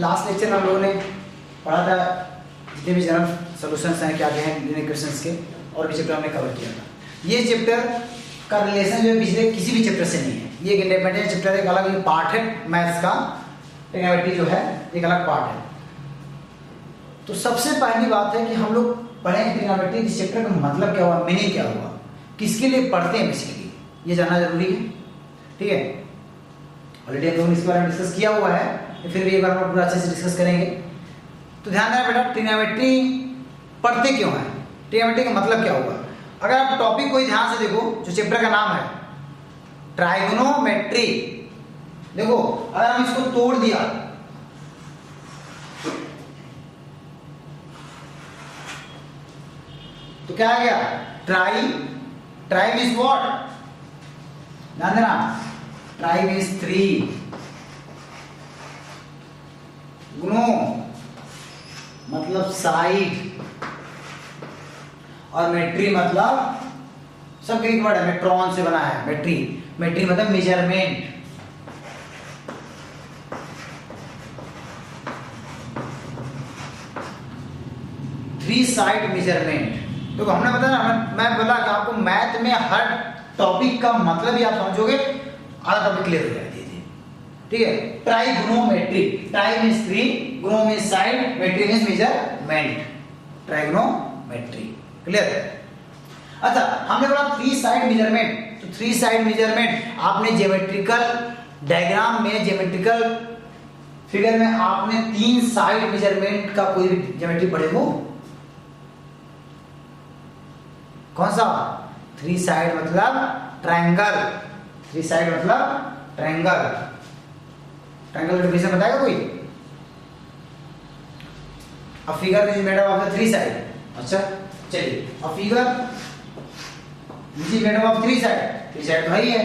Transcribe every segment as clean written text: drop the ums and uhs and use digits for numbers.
Last lecture में हम लोगों ने पढ़ा था जितने भी जनरल सॉल्यूशंस हैं क्या क्या हैं लीनियर इक्वेशंस के, और भी चैप्टर हमने कवर किया था। ये चैप्टर का रिलेशन जो है पिछले किसी भी चैप्टर से नहीं है, ये एक इंडिपेंडेंट चैप्टर, एक अलग पार्ट है मैथ्स का। ट्रिग्नोमेट्री जो है एक अलग पार्ट है। तो सबसे पहली बात है कि हम लोग पढ़ें ट्रिग्नोमेट्री इस चैप्टर का मतलब क्या हुआ, मीनिंग क्या हुआ, किसके लिए पढ़ते हैं, बेसिकली ये जानना जरूरी है। ठीक है, ऑलरेडी हम लोगों ने इसके बारे में डिस्कस किया हुआ है, फिर भी एक बार पूरा अच्छे से डिस्कस करेंगे। तो ध्यान देना बेटा, ट्रिग्नोमेट्री पढ़ते क्यों है, ट्रिग्नोमेट्री का मतलब क्या होगा। अगर आप टॉपिक को ध्यान से देखो, जो चैप्टर का नाम है ट्राइगोनोमेट्री, देखो अगर हम इसको तोड़ दिया तो क्या आ गया, ट्राई मीन्स व्हाट, ध्यान देना, ट्राई मीन्स 3, गुनो मतलब साइड, और मेट्री मतलब सब ग्रीक वर्ड है, मेट्रॉन से बना है मेट्री। मेट्री मतलब मेजरमेंट। Three side measurement. तो हमने बताया ना, मैं बोला कि आपको मैथ में हर टॉपिक का मतलब ही आप समझोगे, आधा टॉपिक क्लियर हो जाएगी। ठीक है, trigonometry, try means 3, gono means side, metry means measurement, trigonometry. Clear. अच्छा, हमने बोला 3 साइड मेजरमेंट। तो 3 साइड मेजरमेंट आपने ज्योमेट्रिकल डायग्राम में, ज्योमेट्रिकल फिगर में आपने 3 साइड मेजरमेंट का कोई भी ज्योमेट्री पढ़े हो? कौन सा? 3 साइड मतलब ट्रायंगल, 3 साइड मतलब ट्रायंगल। ट्रायंगल का डिफिनेशन बताएगा कोई? A figure is made up of 3 side. अच्छा चलिए, a figure is made up of 3 side. 3 side तो ही है,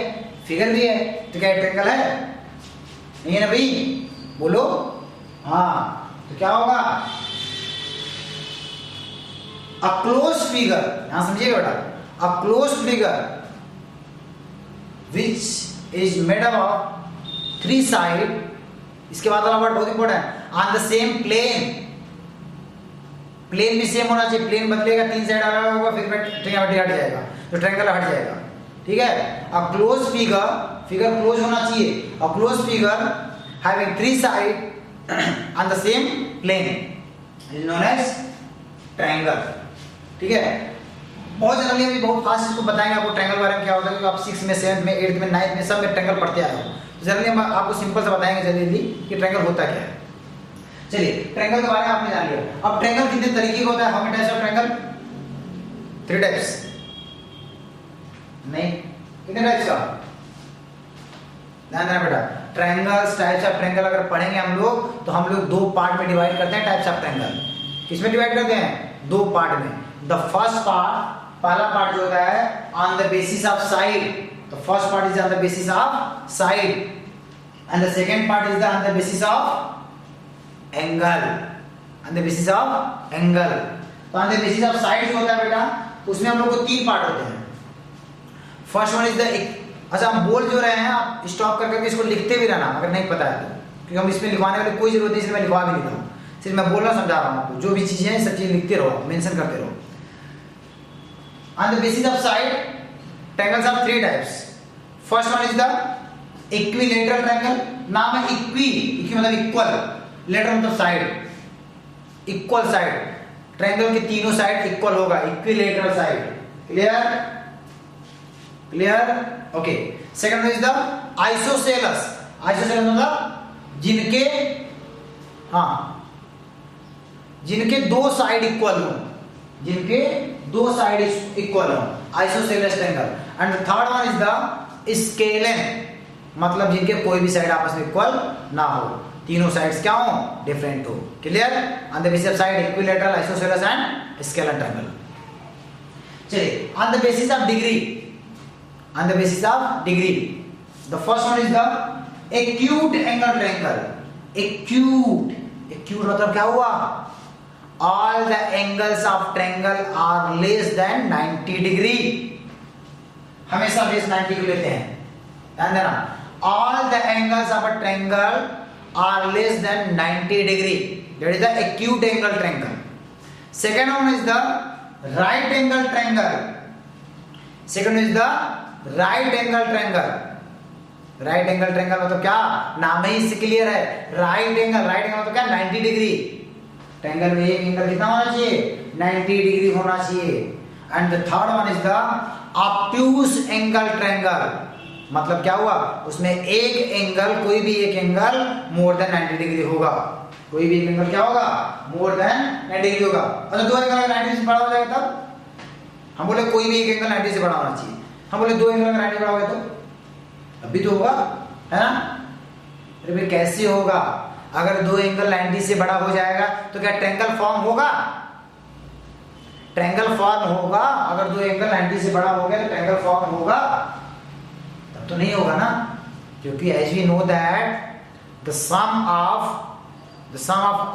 फिगर भी है, तो क्या ट्रायंगल है? नहीं है ना भाई, बोलो। हाँ, तो क्या होगा? A closed figure, यहां समझिएगा बेटा, a closed figure which is made up of 3 side, इसके बाद वाला वर्ड बहुत इंपॉर्टेंट है, on the same plane, plane भी सेम होना चाहिए, प्लेन बदलेगा 3 साइड अलग होगा फिर ट्रायंगल हट जाएगा, तो ट्रायंगल हट जाएगा। ठीक है, a closed figure, figure close होना चाहिए, a closed figure having 3 side on the same plane is known as triangle। ठीक है, बहुत जनरली अभी बहुत फास्ट इसको बताएंगे आपको ट्रायंगल बारे में क्या होता है, क्योंकि आप 6 में 7 में 8 में 9 में सब में ट्रायंगल पढ़ते आए हो। तो जनरली हम आपको सिंपल से बताएंगे जल्दी कि ट्रायंगल होता क्या है। चलिए, ट्रायंगल के बारे में आपने जान लिया। अब ट्रायंगल कितने तरीके का होता है? How many types of triangle? 3 types. नहीं, कितने टाइप्स का? ध्यान देना बेटा, ट्रायंगल्स, टाइप्स ऑफ ट्रायंगल अगर पढ़ेंगे हम लोग तो हम लोग 2 पार्ट में डिवाइड करते हैं टाइप्स ऑफ ट्रायंगल। किसमें डिवाइड करते हैं? 2 पार्ट में। द फर्स्ट पार्ट, पहला पार्ट जो होता है on the basis of side, the first part is on the basis of side, and the second part is on the basis of angle, on the basis of angle. तो on the basis of side जो होता है बेटा, उसमें हम लोग को 3 part होते हैं। फर्स्ट वन इज द, अच्छा हम बोल जो रहे हैं, आप स्टॉप कर करके इसको लिखते भी रहना अगर नहीं पता है तो, क्योंकि हम इसमें लिखवाने वाली कोई जरूरत नहीं, इसलिए मैं लिखवा भी नहीं रहा हूं, सिर्फ मैं बोलना समझा रहा हूं आपको। जो भी चीजें हैं सब चीजें लिखते रहो, मेंशन करते रहो। On the basis of side, triangles are 3 types. First one is the equilateral triangle. नाम है इक्वी, इक्वी मतलब इक्वल, लेटर मतलब साइड, इक्वल साइड। ट्रायंगल के तीनों साइड इक्वल होगा, equilateral side. Clear? Clear? Okay. Second one is the isosceles. Isosceles मतलब जिनके, हाँ, जिनके 2 साइड इक्वल हो, जिनके 2 साइड इक्वल हो, isosceles triangle. And third one is the scalene, मतलब जिनके कोई भी साइड आपस में इक्वल ना हो, तीनों साइड्स क्या हो? डिफरेंट हो। Clear? On the basis of side, equilateral, isosceles and scalene triangle. चलिए, on the basis of degree, on the basis of degree, the first one is the acute angle triangle. Acute, acute मतलब क्या हुआ? All the angles of triangle are less than 90 degree, हमेशा base 90 को लेते हैं, ध्यान देना। All the angles of a triangle are less than 90 degree. That is the acute angle triangle. Second one is the right angle triangle. Second is the right angle triangle. Right angle triangle मतलब क्या, नाम ही इससे clear है, right angle मतलब क्या, 90 degree. Triangle में एक angle कितना होना चाहिए, 90 डिग्री होना चाहिए। And the third one is the obtuse angle triangle, मतलब क्या हुआ, उसमें एक एंगल, कोई भी एक एंगल मोर देन 90 डिग्री होगा, कोई भी एक एंगल क्या होगा, मोर देन 90 डिग्री होगा। अच्छा दो एंगल अगर 90 से बड़ा हो जाएगा तब हम बोले कोई भी एक एंगल 90 से बड़ा होना चाहिए, हम बोले दो एंगल अगर 90 बड़ा हो गया तो अभी तो होगा, है ना। अरे भाई कैसे होगा, अगर दो एंगल 90 से बड़ा हो जाएगा तो क्या ट्रायंगल फॉर्म होगा, ट्रायंगल फॉर्म होगा। अगर दो एंगल 90 से बड़ा हो गया तो ट्रायंगल फॉर्म होगा, तब तो नहीं होगा ना, क्योंकि as we know that the sum of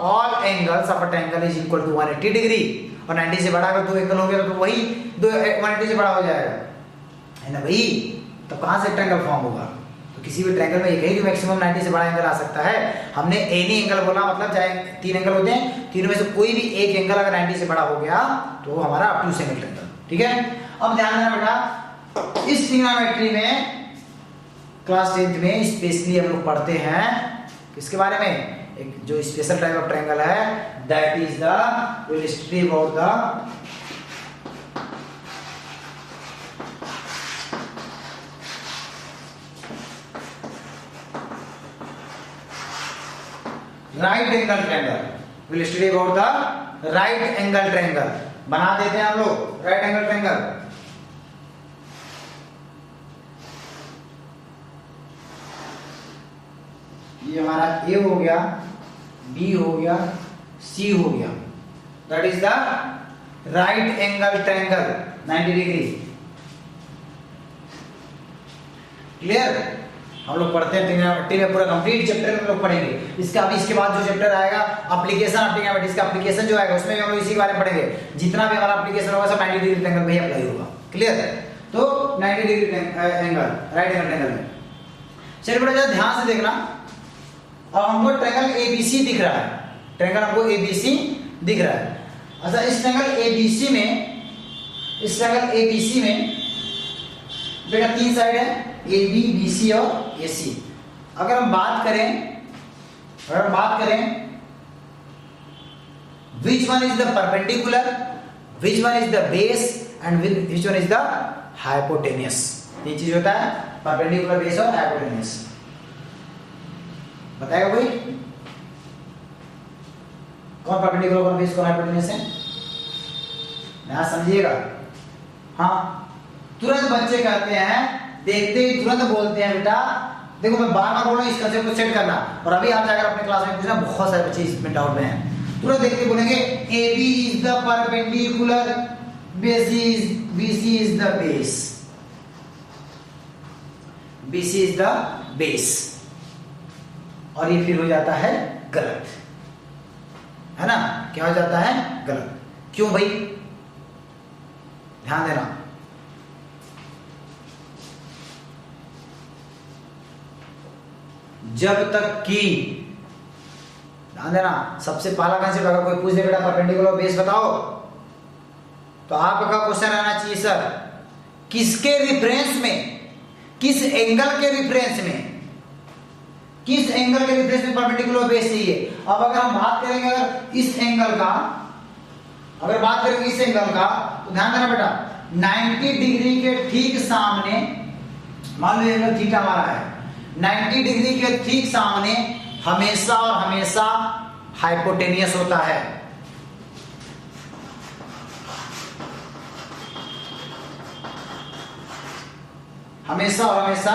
all angles of a triangle is equal to 180 degree, और 90 से बड़ा अगर दो एंगल हो गया तो वही 180 से बड़ा हो जाएगा, है ना भाई। तो कहां से ट्रायंगल फॉर्म होगा, तो किसी भी ट्रायंगल में एक ही मैक्सिमम 90 से बड़ा एंगल आ सकता है। हमने एनी एंगल बोला, मतलब चाहे तीन एंगल होते हैं, तीनों में से कोई भी एक एंगल अगर 90 से बड़ा हो गया तो वो हमारा ऑब्ट्यूज एंगल ट्रायंगल, ठीक है। अब ध्यान देना बेटा, इस ट्रिग्नोमेट्री में क्लास 10th में स्पेशली हम लोग पढ़ते हैं किसके बारे में, एक जो स्पेशल टाइप ऑफ ट्रायंगल है, that is the will study about the right angle triangle, will study about the right angle triangle. बना देते हैं हम लोग राइट एंगल ट्रायंगल। ये हमारा ए हो गया, बी हो गया, सी हो गया, that is the right angle triangle 90 degree. Clear, हम लोग पढ़ते हैं ट्रिग्नोमेट्री में पूरा कंप्लीट चैप्टर में हम लोग पढ़ेंगे इसका। अभी इसके बाद जो चैप्टर आएगा एप्लीकेशन ऑफ ट्रिग्नोमेट्री, इसका एप्लीकेशन जो आएगा उसमें भी हम लोग इसी के बारे में पढ़ेंगे। जितना भी हमारा एप्लीकेशन होगा सब 90 डिग्री ट्रायंगल में ही अप्लाई होगा। क्लियर है, तो 90 degree angle right angle triangle में। चलिए बेटा जरा ध्यान से देखना, अब हमको ट्रायंगल एबीसी दिख रहा है, ट्रायंगल हमको एबीसी दिख रहा है। अच्छा इस ट्रायंगल एबीसी में बेटा तीन साइड है, ए बी बी सी और ए सी। अगर हम बात करें which one is the perpendicular, which one is the base and which one is the hypotenuse, ये चीज होता है परपेंडिकुलर, बेस और हाइपोटेन्यूस। बताएगा कोई, कौन परपेंडिकुलर कौन बेस कौन हाइपोटेन्यूस है, यहां समझिएगा। हाँ तुरंत बच्चे कहते हैं, देखते ही तुरंत बोलते हैं बेटा, देखो मैं बार बार बोल रहा हूँ इस कंसेप्ट को सेट करना, और अभी आप जाकर अपने क्लास में पूछना, बहुत सारे बच्चे इसमें डाउट में हैं। तुरंत देखते बोलेंगे A B is the perpendicular, B C is the base, B C is the base, और ये फिर हो जाता है गलत, है ना। क्या हो जाता है गलत, क्यों भाई, ध्यान देना। जब तक कि, ध्यान देना, सबसे पहला कंसेप्ट अगर कोई पूछ दे बेटा परपेंडिकुलर बेस बताओ, तो आपका क्वेश्चन रहना चाहिए सर किसके रिफरेंस में, किस एंगल के रिफरेंस में, किस एंगल के रिफरेंस में परपेंडिकुलर बेस चाहिए। अब अगर हम बात करेंगे अगर इस एंगल का, अगर बात करेंगे इस एंगल का, तो ध्यान देना बेटा 90 डिग्री के ठीक सामने, मान लो एंगल थीटा हमारा है, 90 डिग्री के ठीक सामने हमेशा और हमेशा हाइपोटेनियस होता है। हमेशा और हमेशा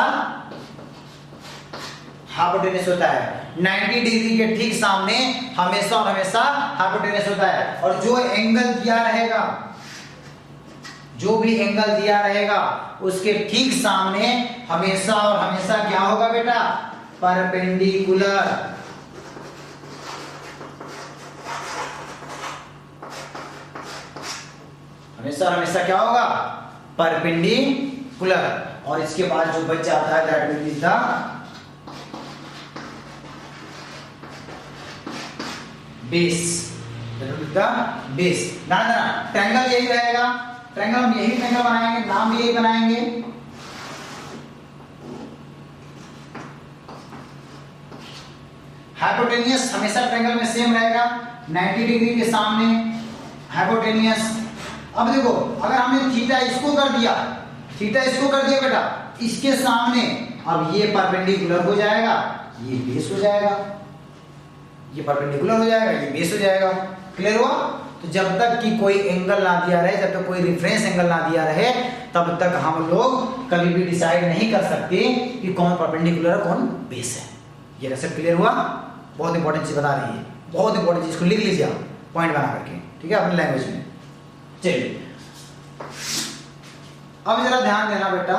हाइपोटेनियस होता है। 90 डिग्री के ठीक सामने हमेशा और हमेशा हाइपोटेनियस होता है। और जो एंगल दिया रहेगा, जो भी एंगल दिया रहेगा उसके ठीक सामने हमेशा और हमेशा क्या होगा बेटा, परपेंडिकुलर। हमेशा हमेशा क्या होगा, परपेंडिकुलर। और इसके बाद जो बच जाता है that will be the base, the base. ध्यान देना ट्रायंगल यही रहेगा, ट्रायंगल हम यही ट्रायंगल बनाएंगे, नाम भी यही बनाएंगे। हाइपोटेनियस हमेशा ट्रायंगल में सेम रहेगा, 90 डिग्री के सामने हाइपोटेनियस। अब देखो अगर हमने थीटा इसको कर दिया, थीटा इसको कर दिया बेटा इसके सामने, अब ये परपेंडिकुलर हो जाएगा, ये बेस हो जाएगा, ये परपेंडिकुलर हो जाएगा, ये बेस हो जाएगा। क्लियर हुआ? तो जब तक कि कोई एंगल ना दिया रहे, जब तक कोई रेफरेंस एंगल ना दिया रहे, तब तक हम लोग कभी भी डिसाइड नहीं कर सकते कि कौन परपेंडिकुलर है कौन बेस है। ये कंसेप्ट क्लियर हुआ? बहुत इंपॉर्टेंट चीज बता रही है, बहुत इंपॉर्टेंट चीज, इसको लिख लीजिए आप पॉइंट बना करके, ठीक है, अपनी लैंग्वेज में। चलिए अब जरा ध्यान देना बेटा,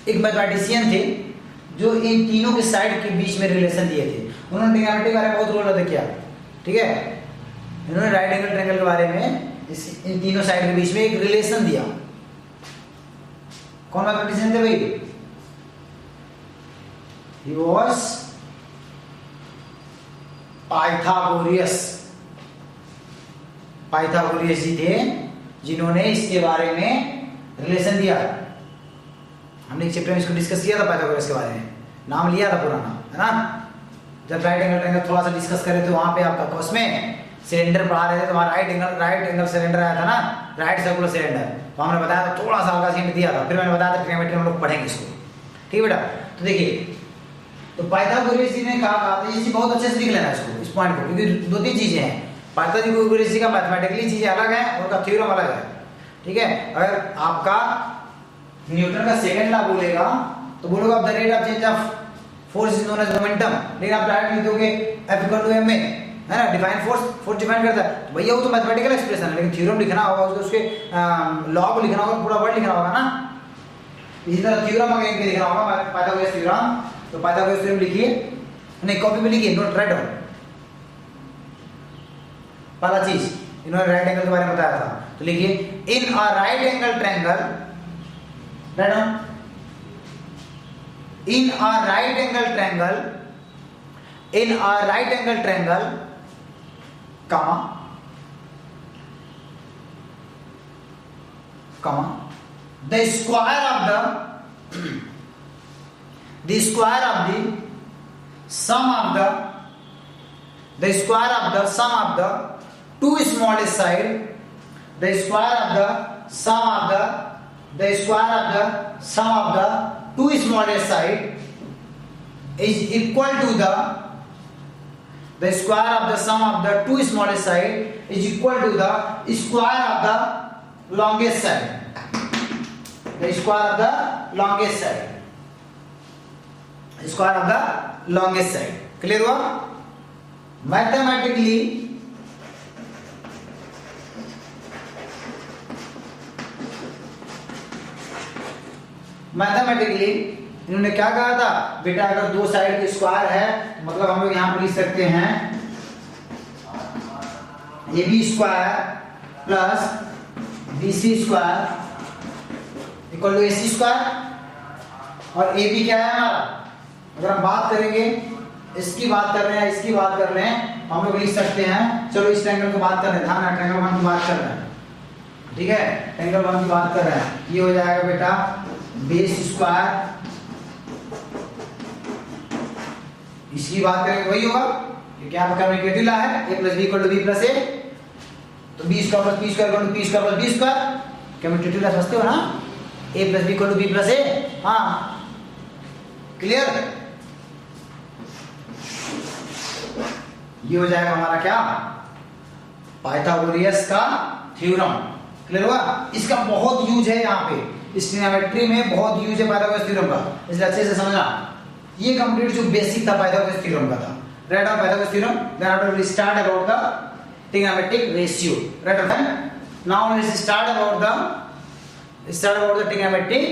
एक मैथमेटिशियन थे जो इन तीनों के साइड के बीच में रिलेशन दिए थे। उन्होंने ट्रिग्नोमेट्री के बारे में बहुत रोल अदा किया, ठीक है। इन्होंने राइट एंगल ट्रायंगल के बारे में इन तीनों साइड के बीच में एक रिलेशन दिया। कौन मैथमेटिशियन थे भाई? He was पाइथागोरियस। पाइथागोरियस जी थे जिन्होंने इसके बारे में रिलेशन दिया। हमने एक चैप्टर में इसको डिस्कस किया था पाइथागोरस के बारे में, नाम लिया था पुराना, है ना। जब राइट एंगल ट्रायंगल थोड़ा सा डिस्कस करे तो वहां पे आपका कोर्स में सिलेंडर पढ़ा रहे थे, तो वहां राइट एंगल सिलेंडर आया था ना, राइट सर्कुलर सिलेंडर, तो हमने बताया था, थोड़ा सा हल्का हिंट दिया था, फिर मैंने बताया था ट्रिग्नोमेट्री हम लोग पढ़ेंगे इसको, ठीक है बेटा। तो देखिए, तो पाइथागोरस जी ने कहा था, ये चीज बहुत अच्छे से लिख लेना इसको, इस पॉइंट को, क्योंकि दो तीन चीजें हैं। पाइथागोरस जी का मैथमेटिकली चीजें अलग है, उनका थ्योरम अलग है, ठीक है। अगर आपका न्यूटन का सेकंड लॉ बोलेगा तो बोलोगे आप the rate of change of force is known as momentum, लेकिन आप डायरेक्ट लिख दोगे F इक्वल टू ma, है ना, डिफाइन फोर्स डिफाइन करता है, तो भैया वो तो मैथमेटिकल एक्सप्रेशन है, लेकिन थ्योरम लिखना होगा, उसके लॉ को लिखना होगा, पूरा वर्ड लिखना होगा ना। इसी तरह थ्योरम अगर लिखना होगा पाइथागोरस थ्योरम, तो पाइथागोरस थ्योरम लिखिए, नहीं कॉपी में लिखिए, नोट राइट डाउन। पहला चीज इन्होंने राइट एंगल के बारे में बताया था, तो लिखिए in a right angle triangle, right down, in a right angle triangle, in a right angle triangle, comma, comma, the square of the square of the sum of the square of the sum of the two smallest side, the square of the sum of the square of the sum of the two smallest side is equal to the square of the sum of the two smallest side is equal to the square of the longest side, the square of the longest side, square of the longest side। Clear हुआ? Mathematically mathematically इन्होंने क्या कहा था बेटा, अगर दो side की square है, मतलब हम लोग यहां पर लिख सकते हैं A B square plus B C square equal to A C square, और ए बी क्या है हमारा, अगर हम बात करेंगे, इसकी बात कर रहे हैं, इसकी बात कर रहे हैं, हम लोग लिख सकते हैं, चलो इस ट्रायंगल की बात कर रहे हैं, ध्यान रखना ट्रायंगल 1 की बात कर रहे हैं, ठीक है, ट्रायंगल 1 की बात कर रहे हैं, ये हो जाएगा बेटा बेस स्क्वायर, इसकी बात करेंगे वही होगा क्योंकि यहाँ पर कम्युनिकेटिव लॉ है, a plus B equal to B plus A, तो B square plus B square equal to P square plus B square, communicative law समझते हो ना, a plus B equal to B plus A. हाँ clear? ये हो जाएगा हमारा क्या, पाइथागोरस का थ्योरम। क्लियर हुआ? इसका बहुत यूज है यहाँ पे, इस ट्रिग्नोमेट्री में बहुत यूज है पाइथागोरस थ्योरम का, इसलिए अच्छे से समझना। ये कंप्लीट जो बेसिक था पाइथागोरस थ्योरम का था, right of Pythagoras theorem, then after we start about the trigonometric ratio, right of. Now let's start about the trigonometric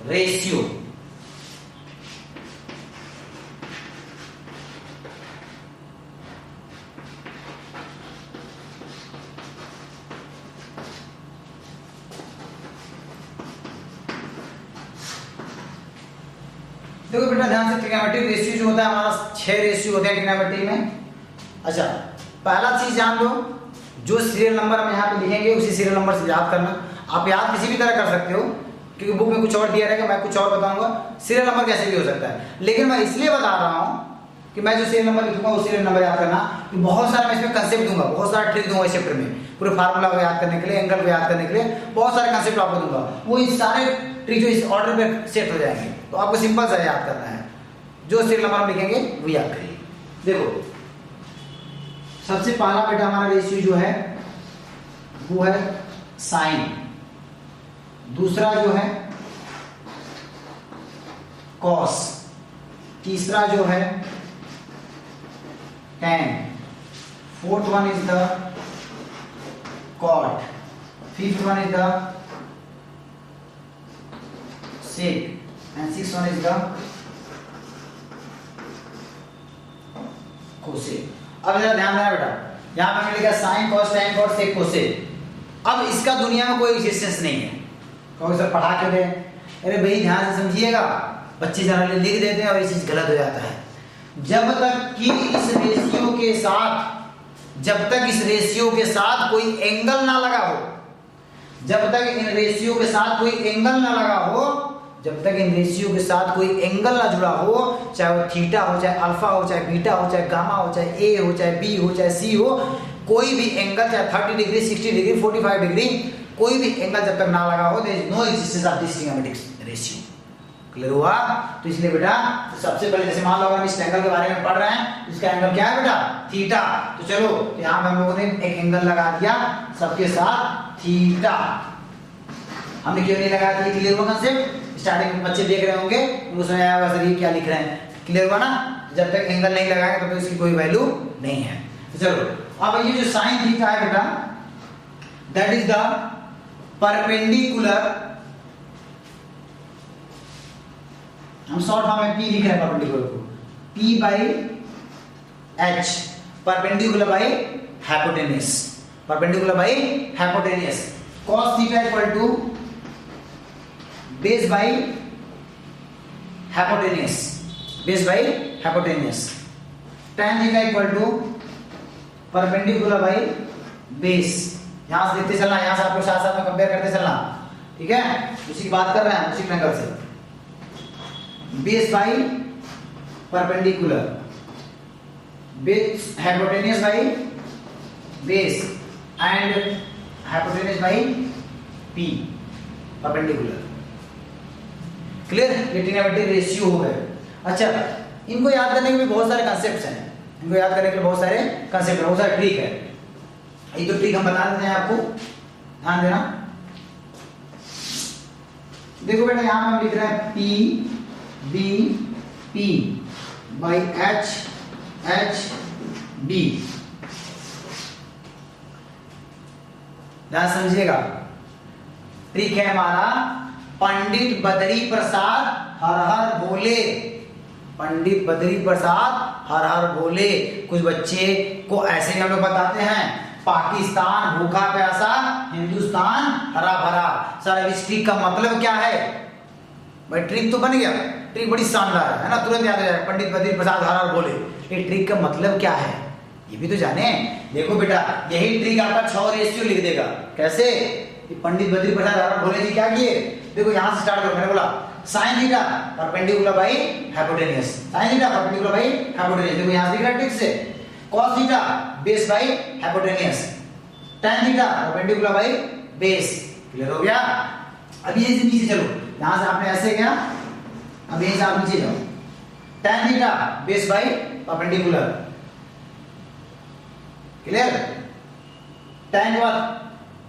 ratio. देखो बेटा ध्यान से, ट्रिग्नोमेट्रिक रेशियो जो होता है हमारा 6 रेशियो होते हैं ट्रिग्नोमेट्री में। अच्छा, पहला चीज जान लो, जो सीरियल नंबर हम यहाँ पे लिखेंगे उसी सीरियल नंबर से याद करना। आप याद किसी भी तरह कर सकते हो, क्योंकि बुक में कुछ और दिया रहेगा, मैं कुछ और बताऊंगा, सीरियल नंबर कैसे भी हो सकता है। लेकिन मैं इसलिए बता रहा हूँ कि मैं जो सीरियल नंबर लिखूंगा वो सीरियल नंबर याद करना, कि बहुत सारा मैं इसमें कंसेप्ट दूंगा, बहुत सारा ट्रिक दूंगा इस चैप्टर में, पूरे फार्मूला को याद करने के लिए, एंगल को याद करने के लिए बहुत सारे कंसेप्ट आपको दूंगा। वो इस सारे ट्रिक जो इस ऑर्डर में सेट हो जाएंगे, तो आपको सिंपल सा याद करना है, जो सीरियल नंबर हम लिखेंगे वो याद करिए। देखो सबसे पहला बेटा हमारा रेशियो जो है वो है साइन, दूसरा जो है कॉस, तीसरा जो है tan, fourth one is the cot, fifth one is the sec and sixth one is the cosec। अब जरा ध्यान देना बेटा, यहां पे मैंने लिखा sin cos tan cot sec cosec। अब इसका दुनिया में कोई एग्जिस्टेंस नहीं है। कहोगे सर पढ़ा के दे, अरे भाई ध्यान से समझिएगा, बच्चे जनरली लिख देते हैं और ये चीज गलत हो जाता है। जब तक कि इस रेशियो के साथ, जब तक इस रेशियो के साथ कोई एंगल ना लगा हो, जब तक इन रेशियो के साथ कोई एंगल ना लगा हो, जब तक इन रेशियो के साथ कोई एंगल ना जुड़ा हो, चाहे वो थीटा हो, चाहे अल्फा हो, चाहे बीटा हो, चाहे गामा हो, चाहे ए हो, चाहे बी हो, चाहे सी हो, कोई भी एंगल, चाहे 30 डिग्री, 60 डिग्री, 45 डिग्री, कोई भी एंगल जब तक ना लगा हो, there is no existence of this trigonometric ratio. Clear हुआ? तो इसलिए बेटा तो सबसे पहले जैसे मान लो अगर हम इस एंगल के बारे में पढ़ रहे हैं, इसका एंगल क्या है बेटा? थीटा। तो चलो यहां पे हम लोगों ने एक एंगल लगा दिया सबके साथ थीटा। हमने क्यों नहीं लगा दिया? क्लियर हुआ कंसेप्ट? स्टार्टिंग में बच्चे देख रहे होंगे, उनको समझ आएगा सर ये क्या लिख रहे हैं। क्लियर हुआ ना? जब तक एंगल नहीं लगाएंगे तो इसकी कोई वैल्यू नहीं है। तो चलो अब ये जो साइन थीटा है बेटा, दैट इज द परपेंडिकुलर, हम शॉर्ट फॉर्म में P लिख रहे हैं परपेंडिकुलर को, P by H, perpendicular by hypotenuse, perpendicular by hypotenuse. cos theta equal to base by hypotenuse, base by hypotenuse. tan theta equal to perpendicular by base. यहां से देखते चलना, यहां से आप लोग साथ साथ में कंपेयर करते चलना, ठीक है? उसी की बात कर रहे हैं, उसी एंगल से। Base by perpendicular, base hypotenuse by base and hypotenuse by P, perpendicular. Clear? ये ट्रिग्नोमेट्रिक रेशियो हो गए। अच्छा, इनको याद करने के भी बहुत सारे कंसेप्ट्स हैं, इनको याद करने के लिए बहुत सारे कंसेप्ट है, बहुत सारे ट्रिक है। ये तो ट्रिक हम बता देते हैं आपको, ध्यान देना। देखो बेटा यहां हम लिख रहे हैं P B P by H H B। ध्यान समझिएगा, ट्रिक है हमारा पंडित बद्री प्रसाद हर हर बोले, पंडित बद्री प्रसाद हर हर बोले। कुछ बच्चे को ऐसे ही हम लोग बताते हैं, पाकिस्तान भूखा प्यासा, हिंदुस्तान हरा भरा। सर इस ट्रिक का मतलब क्या है? भाई ट्रिक तो बन गया, ट्रिक बड़ी शानदार है ना, तुरंत याद आ जाएगा, पंडित बद्री प्रसाद हर हर बोले। ये ट्रिक का मतलब क्या है ये भी तो जाने। देखो बेटा यही ट्रिक आपका 6 रेशियो लिख देगा। कैसे? पंडित बद्री प्रसाद हर हर बोले जी क्या किए? देखो यहां से स्टार्ट करो, मैंने बोला sine theta perpendicular by hypotenuse, sine theta perpendicular by hypotenuse. देखो यहां से दिख रहा है ट्रिक से, cos theta base by hypotenuse, tan theta perpendicular by base. Clear हो गया? अब ये नीचे चलो, यहां से आपने ऐसे गया, अब यहीं से आप नीचे जाओ, tan theta base by perpendicular. Clear? tan के बाद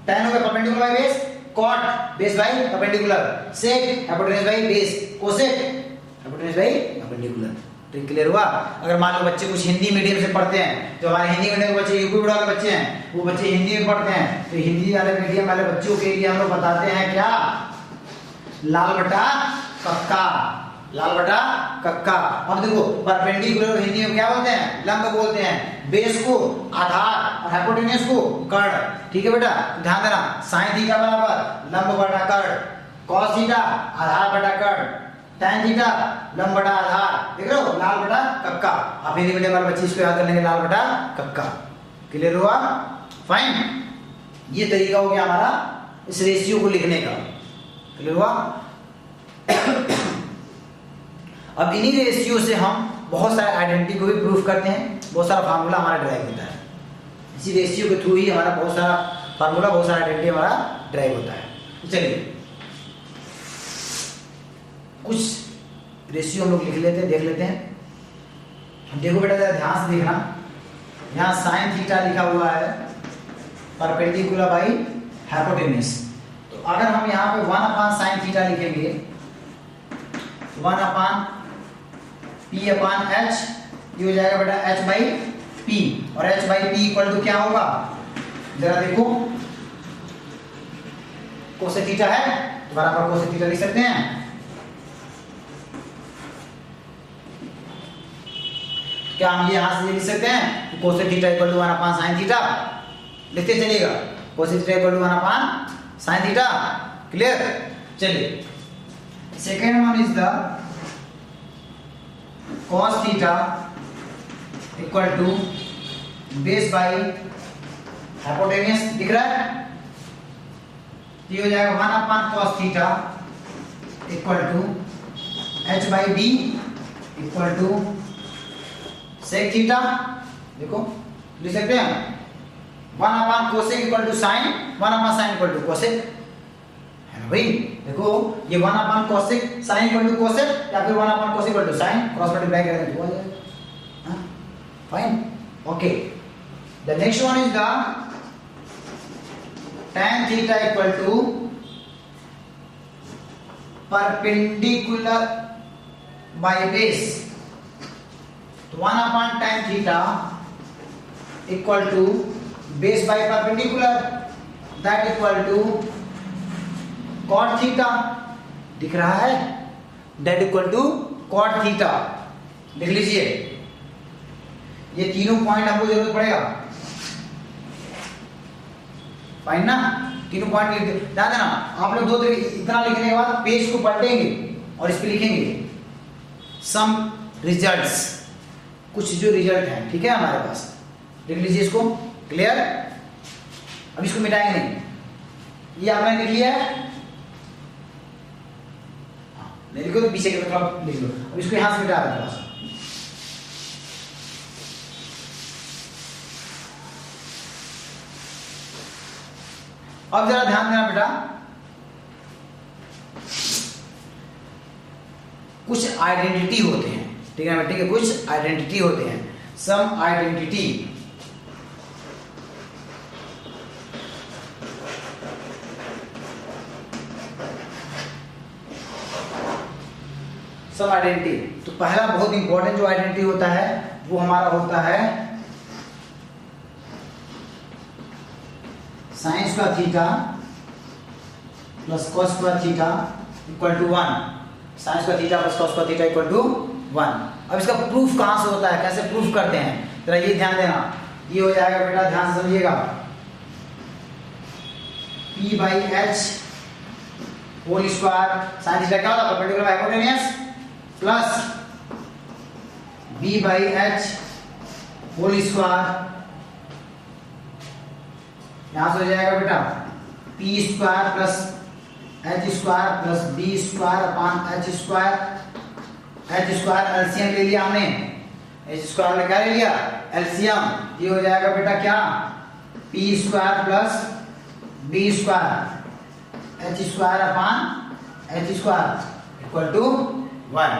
tan हो गया perpendicular by base, cot base by perpendicular, sec hypotenuse by base, cosec hypotenuse by perpendicular. तो क्लियर हुआ? अगर मान लो बच्चे कुछ हिंदी मीडियम से पढ़ते हैं, जो हमारे हिंदी मीडियम के बच्चे, यूपी बोर्ड वाले बच्चे हैं, वो बच्चे हिंदी में पढ़ते हैं, तो हिंदी वाले मीडियम वाले बच्चों के लिए हम लोग बताते हैं क्या? लाल बटा कक्का, लाल बटा कक्का। अब देखो परपेंडिकुलर हिंदी में क्या बोलते हैं? लंब बोलते हैं, बेस को आधार और हाइपोटेन्यूस को कर्ण। ठीक है बेटा, ध्यान देना, साइन थीटा बराबर लंब बटा कर्ण, cos थीटा आधार बटा कर्ण, tan थीटा लंब बटा आधार, देख रहे हो, लाल बटा कक्का। आप हिंदी मीडियम वाले बच्चे इसको याद कर लेंगे, लाल बटा कक्का। क्लियर हुआ? फाइन। ये तरीका हो गया हमारा इस रेशियो को लिखने का। क्लियर हुआ? अब इन्हीं रेशियो से हम बहुत सारे आइडेंटिटी को भी प्रूफ करते हैं, बहुत सारा फार्मूला हमारा ड्राइव होता है। इसी रेशियो के थ्रू ही हमारा बहुत सारा फार्मूला, बहुत सारा आइडेंटिटी हमारा ड्राइव होता है। चलिए कुछ रेशियो हम लोग लिख लेते हैं, देख लेते हैं। देखो बेटा जरा ध्यान से देखना, यहाँ साइन थीटा लिखा हुआ है परपेंडिकुलर बाई हाइपोटेन्यूज। तो अगर हम यहाँ पे 1 अपान साइन थीटा लिखेंगे, 1 अपान पी अपान एच, ये हो जाएगा बेटा एच बाई पी। और H by P equal to क्या होगा, जरा देखो, कोसेक थीटा है तो बराबर कोसेक थीटा लिख सकते हैं। क्या हम ये यहां से लिख सकते हैं, cosec theta equal to 1 upon sine theta, लिखते चलिएगा, cosec theta equal to 1 upon sine theta. Clear? चलिए second one is the cos theta equal to base by hypotenuse, दिख रहा है? ये हो जाएगा 1 upon cos theta equal to h by B equal to sec theta. देखो लिख सकते हैं 1 upon cosec equal to sine, 1 upon sine equal to cosec, है ना भाई? देखो ये 1 upon cosec sine equal to cosec, या फिर 1 upon cosec equal to sine, cross multiply करेंगे तो हो जाएगा। हां fine, okay. The next one is the tan theta equal to perpendicular by base. तो 1 upon tan theta equal to base by perpendicular, that equal to cot theta, दिख रहा है? That equal to cot theta. लिख लीजिए, ये तीनों point हमको जरूरत पड़ेगा, फाइन ना? तीनों पॉइंट लिख दे, ध्यान देना आप लोग दो तरीके, इतना लिखने के बाद पेज को पलटेंगे और इस पे लिखेंगे सम रिजल्ट्स, कुछ जो रिजल्ट है, ठीक है हमारे पास, लिख लीजिए इसको। क्लियर? अब इसको मिटाएंगे नहीं, ये आपने लिख लिया है, नहीं लिखो तो पीछे की तरफ लिख लो। अब इसको यहां से मिटा दो थोड़ा सा। अब जरा ध्यान देना बेटा, कुछ आइडेंटिटी होते हैं, ठीक है बेटे, कुछ आइडेंटिटी होते हैं, सम आइडेंटिटी। सब आइडेंटिटी। तो पहला बहुत इंपॉर्टेंट जो आइडेंटिटी होता है वो हमारा होता है sine square theta plus cos square theta equal to 1। Sine square theta plus cos square theta equal to 1। अब इसका प्रूफ कहां से होता है, कैसे प्रूफ करते हैं, जरा ये ध्यान देना। ये हो जाएगा बेटा, ध्यान से समझिएगा, p by H whole square, sine theta क्या होता है, perpendicular hypotenuse, plus b by H whole square, यहां से हो जाएगा बेटा p square plus H square plus B square upon H square. H square LCM ले लिया हमने, एच स्क्वायर में क्या ले लिया, एलसीएम। ये हो जाएगा बेटा क्या, p square plus B square H square upon H square equal to 1।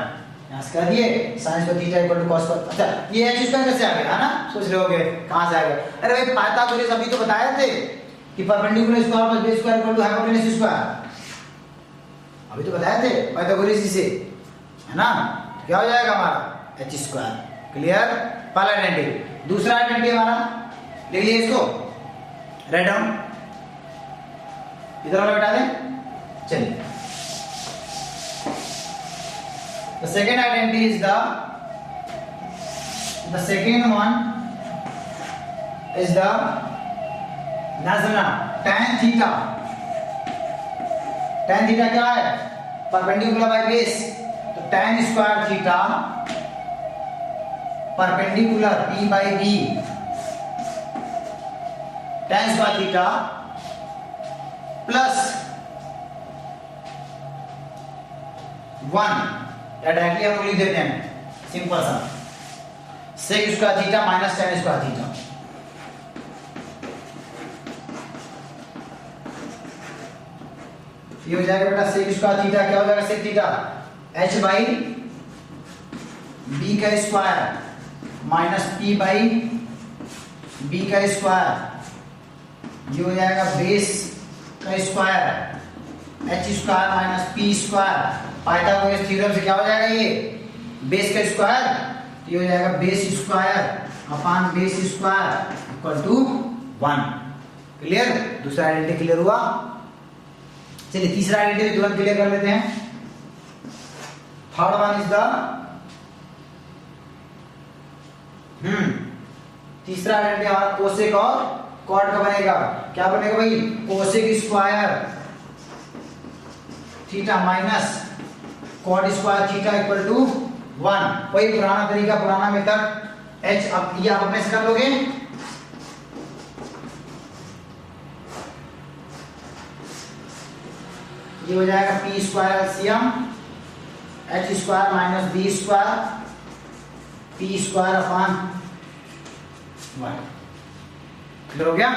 यहां से कर दिए sine square theta equal to cos square. अच्छा ये एच स्क्वायर कैसे आ गया, है ना, सोच रहे होगे कहां से आ गया। अरे भाई पाइथागोरस अभी तो बताए थे कि perpendicular square plus base square equal to hypotenuse square, अभी तो बताए थे पाइथागोरस से, है ना। क्या हो जाएगा हमारा एच स्क्वायर। क्लियर? पहला आइडेंटिटी। दूसरा आइडेंटिटी हमारा लिख लीजिए, इसको राइट डाउन, इधर वाला बैठा दें। चलिए the second identity is the second one is the tan theta। tan theta क्या है, perpendicular by base, tan square theta perpendicular P by B, tan square theta plus 1, या डायरेक्टली हम लिख देते हैं सिंपल सा, sec square theta minus tan square theta. ये हो जाएगा बेटा sec स्क्वायर थीटा, क्या हो जाएगा sec theta h by b का square minus p by b का स्क्वायर, ये हो जाएगा बेस का square h square minus p square. Pythagoras theorem से क्या हो जाएगा ये बेस का स्क्वायर, ये हो जाएगा base square upon base square equal to 1। Clear? दूसरा आइडेंटिटी क्लियर हुआ। चलिए तीसरा आइडेंटिटी तुरंत क्लियर कर लेते हैं। थर्ड वन इज द तीसरा आइडेंटिटी हमारा कोसेक और कॉट का बनेगा। क्या बनेगा भाई? Cosec square theta minus cot square theta equal to 1। वही पुराना तरीका, पुराना मेथड h। अब ये आप अपने से कर लोगे, ये हो जाएगा p square LCM h square minus b square p square upon 1। Clear हो गया?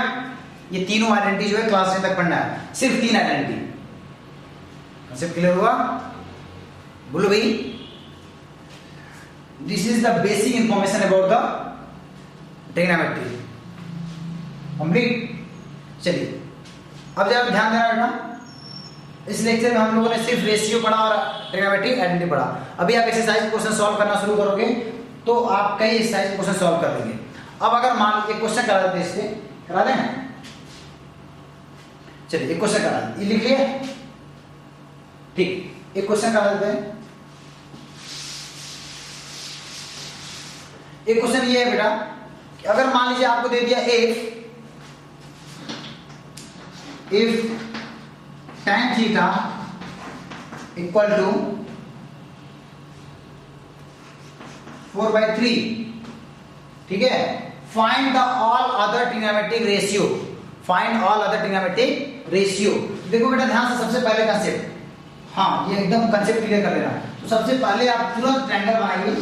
ये तीनों आइडेंटिटी जो है क्लास 10 तक पढ़ना है, सिर्फ 3 आइडेंटिटी। कंसेप्ट क्लियर हुआ? बोलो भाई। This is the basic information about the trigonometry complete. चलिए अब जरा ध्यान देना बेटा, इस लेक्चर में हम लोगों ने सिर्फ रेशियो पढ़ा और ट्रिग्नोमेट्री आइडेंटिटी पढ़ा। अभी आप एक्सरसाइज क्वेश्चन सॉल्व करना शुरू करोगे तो आप कई एक्सरसाइज क्वेश्चन सॉल्व कर लेंगे। अब अगर मान एक क्वेश्चन करा देते हैं, इससे करा दें। चलिए एक क्वेश्चन करा दें, ये लिख लिए ठीक। एक क्वेश्चन करा देते हैं। एक क्वेश्चन ये है बेटा, अगर मान लीजिए आपको दे दिया if tan theta equal to 4/3, ठीक है। Find the all other trigonometric ratio, find all other trigonometric ratio. देखो बेटा ध्यान से, सबसे पहले कंसेप्ट, हाँ ये एकदम कंसेप्ट क्लियर कर लेना। तो सबसे पहले आप तुरंत ट्रायंगल बनाइए,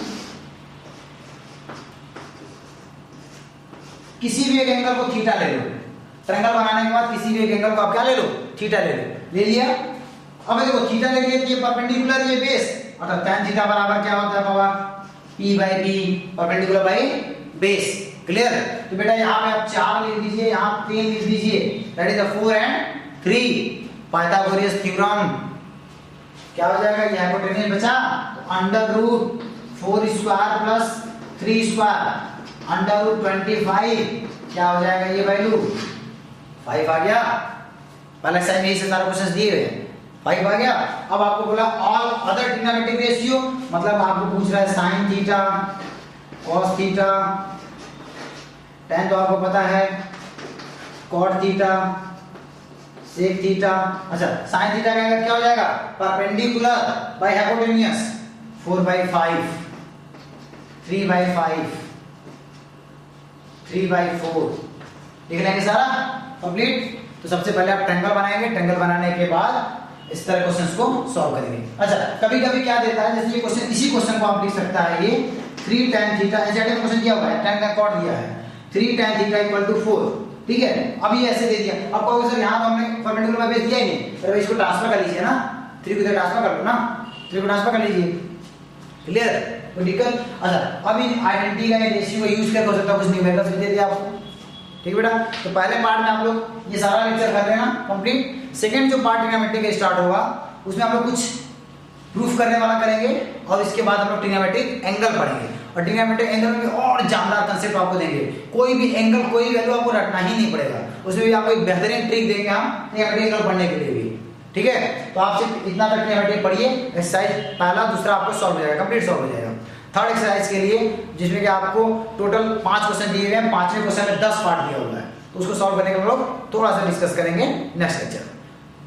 किसी भी एक एंगल को थीटा ले लो। ट्रायंगल बनाने के बाद किसी भी एक एंगल को आप क्या ले लो? थीटा ले लो। ले लिया? अब देखो थीटा ले लिया, ये परपेंडिकुलर, ये बेस, अर्थात tan थीटा बराबर क्या होता है power p by b perpendicular by base. Clear? तो बेटा यहाँ पे आप 4 लिख दीजिए, यहाँ 3 लिख दीजिए, that is 4 and 3। Pythagoras theorem क्या हो जाएगा? ये हाइपोटेन्यूज बचा, तो under root 4 square plus 3 square under root 25 क्या हो जाएगा? ये वैल्यू 5 आ गया। पहले साइन में से सारे क्वेश्चंस दिए हुए 5 आ गया। अब आपको बोला ऑल अदर ट्रिग्नोमेट्रिक रेशियो, मतलब आपको पूछ रहा है sine theta, cos theta, tan तो आपको पता है, कॉट थीटा, सेक थीटा। अच्छा साइन थीटा का क्या हो जाएगा? परपेंडिकुलर बाय हाइपोटेन्यूज 4/5, 3/5, 3/4 लिख लेंगे सारा कंप्लीट। तो सबसे पहले आप ट्रायंगल बनाएंगे, ट्रायंगल बनाने के बाद इस तरह क्वेश्चंस को सॉल्व करेंगे। अच्छा कभी कभी क्या देता है, जैसे ये क्वेश्चन, इसी क्वेश्चन को आप लिख सकता है, ये 3 tan थीटा, ऐसे क्वेश्चन दिया हुआ है, tan का कॉट दिया है, 3 tan थीटा इक्वल टू 4, ठीक है। अब ये ऐसे दे दिया, अब कहोगे सर यहाँ तो हमने परपेंडिकुलर में बेस दिया ही नहीं, तो इसको ट्रांसफर कर लीजिए ना, 3 को इधर ट्रांसफर कर लो ना, 3 को ट्रांसफर कर लीजिए। क्लियर? तो दिक्कत। अच्छा अब इन आइडेंटिटी का रेशियो का यूज करके हो सकता है कुछ न्यूमेरिकल्स भी दे दिया आपको, ठीक है बेटा। तो पहले पार्ट में आप लोग ये सारा लेक्चर कर लेना कंप्लीट। सेकंड जो पार्ट ट्रिग्नोमेट्री का स्टार्ट होगा उसमें हम लोग कुछ प्रूफ करने वाला करेंगे और इसके बाद हम लोग ट्रिग्नोमेट्रिक एंगल पढ़ेंगे और ट्रिग्नोमेट्रिक एंगल में और जानदार कंसेप्ट आपको देंगे। कोई भी एंगल, कोई वैल्यू आपको रटना ही नहीं पड़ेगा, उसमें भी आपको एक बेहतरीन ट्रिक देंगे हम एंगल पढ़ने के लिए भी, ठीक है। तो आप सिर्फ इतना तक ट्रिग्नोमेट्री पढ़िए, एक्सरसाइज पहला दूसरा आपको सॉल्व हो जाएगा, कंप्लीट सॉल्व हो जाएगा। थर्ड एक्सरसाइज के लिए जिसमें कि आपको टोटल 5 क्वेश्चन दिए हुए हैं, 5वें क्वेश्चन में 10 पार्ट दिया हुआ है, तो उसको सॉल्व करने के हम लोग थोड़ा सा डिस्कस करेंगे नेक्स्ट लेक्चर में।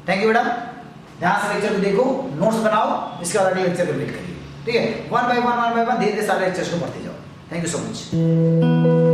थैंक यू बेटा, ध्यान से लेक्चर को देखो, नोट्स बनाओ, इसके बाद अगले लेक्चर कंप्लीट करिए। ठीक है, वन बाय वन धीरे धीरे सारे लेक्चर्स को पढ़ते जाओ। Thank you so much.